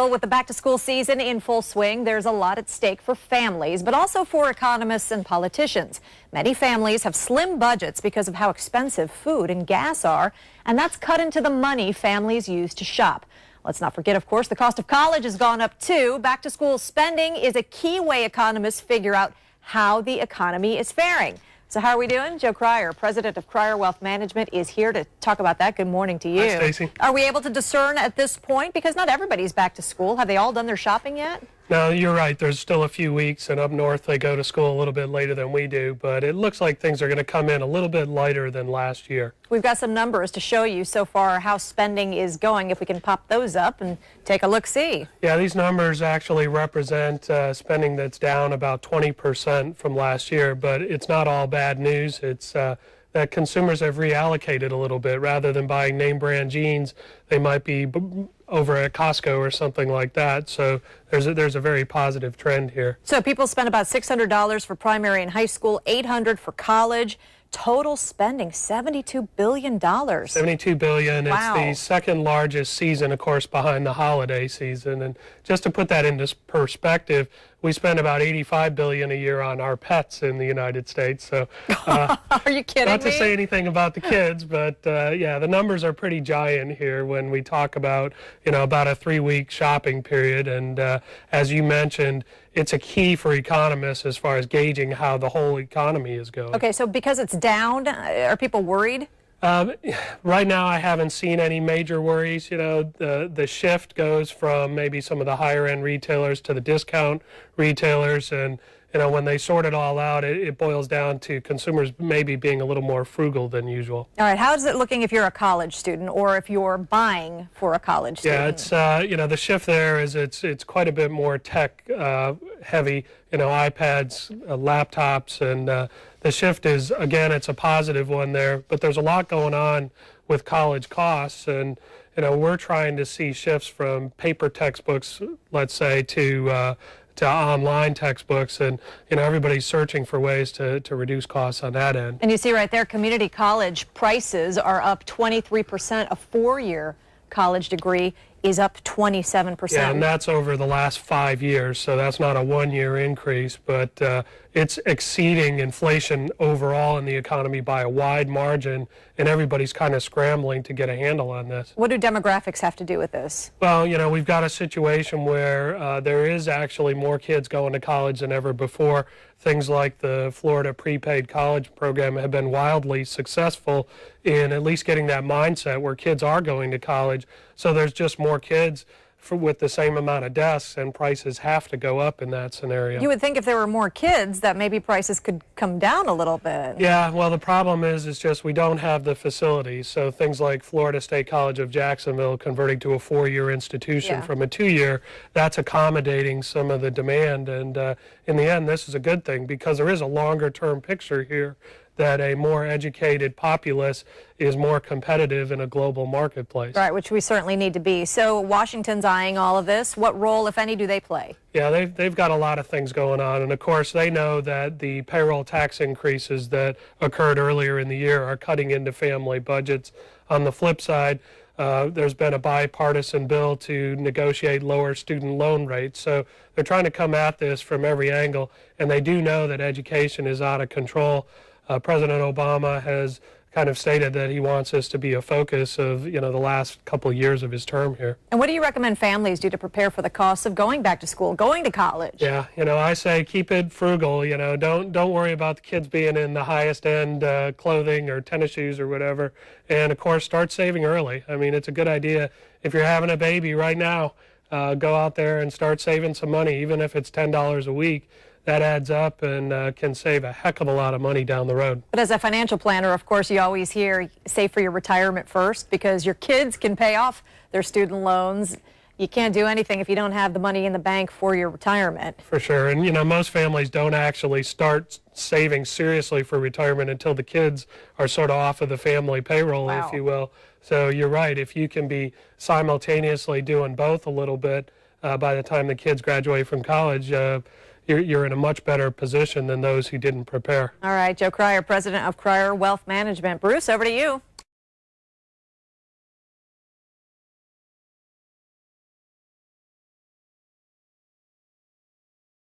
With the back-to-school season in full swing, there's a lot at stake for families, but also for economists and politicians. Many families have slim budgets because of how expensive food and gas are, and that's cut into the money families use to shop. Let's not forget, of course, the cost of college has gone up too. Back-to-school spending is a key way economists figure out how the economy is faring. So how are we doing? Joe Krier, president of Krier Wealth Management, is here to talk about that. Good morning to you. Hi, Stacy. Are we able to discern at this point? Because not everybody's back to school. Have they all done their shopping yet? No, you're right. There's still a few weeks, and up north they go to school a little bit later than we do, but it looks like things are going to come in a little bit lighter than last year. We've got some numbers to show you so far how spending is going, if we can pop those up and take a look-see. Yeah, these numbers actually represent spending that's down about 20% from last year, but it's not all bad news. It's that consumers have reallocated a little bit. Rather than buying name brand jeans, they might be over at Costco or something like that. So there's a very positive trend here. So people spent about $600 for primary and high school, $800 for college. Total spending, $72 billion. $72 billion. Wow. It's the second largest season, of course, behind the holiday season. And just to put that into perspective, we spend about $85 billion a year on our pets in the United States. So, are you kidding me? Not to say anything about the kids, but yeah, the numbers are pretty giant here when we talk about, about a 3-week shopping period. And as you mentioned, it's a key for economists as far as gauging how the whole economy is going. Okay, so because it's down, are people worried? Right now, I haven't seen any major worries. The shift goes from maybe some of the higher-end retailers to the discount retailers, and when they sort it all out, it boils down to consumers maybe being a little more frugal than usual. All right, how is it looking if you're a college student or if you're buying for a college student? Yeah, it's the shift there is it's quite a bit more tech heavy. iPads, laptops, and the shift is, again, it's a positive one there, but there's a lot going on with college costs, and we're trying to see shifts from paper textbooks, let's say, to online textbooks, and everybody's searching for ways to reduce costs on that end. And you see right there, community college prices are up 23%. A 4-year college degree is up 27%. Yeah, and that's over the last 5 years, so that's not a 1-year increase, but it's exceeding inflation overall in the economy by a wide margin, and everybody's kind of scrambling to get a handle on this. What do demographics have to do with this? Well, we've got a situation where there is actually more kids going to college than ever before. Things like the Florida prepaid college program have been wildly successful in at least getting that mindset where kids are going to college. So there's just more kids with the same amount of desks, and prices have to go up in that scenario. You would think if there were more kids that maybe prices could come down a little bit. Yeah, well, the problem is just we don't have the facilities. So things like Florida State College of Jacksonville converting to a 4-year institution from a 2-year, that's accommodating some of the demand. And in the end, this is a good thing because there is a longer-term picture here that a more educated populace is more competitive in a global marketplace. Right, which we certainly need to be. So Washington's eyeing all of this. What role, if any, do they play? Yeah, they've got a lot of things going on. And, of course, they know that the payroll tax increases that occurred earlier in the year are cutting into family budgets. On the flip side, there's been a bipartisan bill to negotiate lower student loan rates. So they're trying to come at this from every angle. And they do know that education is out of control. President Obama has kind of stated that he wants this to be a focus of, the last couple of years of his term here. And what do you recommend families do to prepare for the costs of going back to school, going to college? Yeah, I say keep it frugal. Don't worry about the kids being in the highest end clothing or tennis shoes or whatever. And of course, start saving early. I mean, it's a good idea. If you're having a baby right now, go out there and start saving some money, even if it's $10 a week. That adds up and can save a heck of a lot of money down the road. But as a financial planner, of course, you always hear save for your retirement first because your kids can pay off their student loans. You can't do anything if you don't have the money in the bank for your retirement. For sure. And, most families don't actually start saving seriously for retirement until the kids are sort of off of the family payroll, if you will. So you're right. If you can be simultaneously doing both a little bit by the time the kids graduate from college, you're in a much better position than those who didn't prepare. All right, Joe Krier, president of Krier Wealth Management. Bruce, over to you.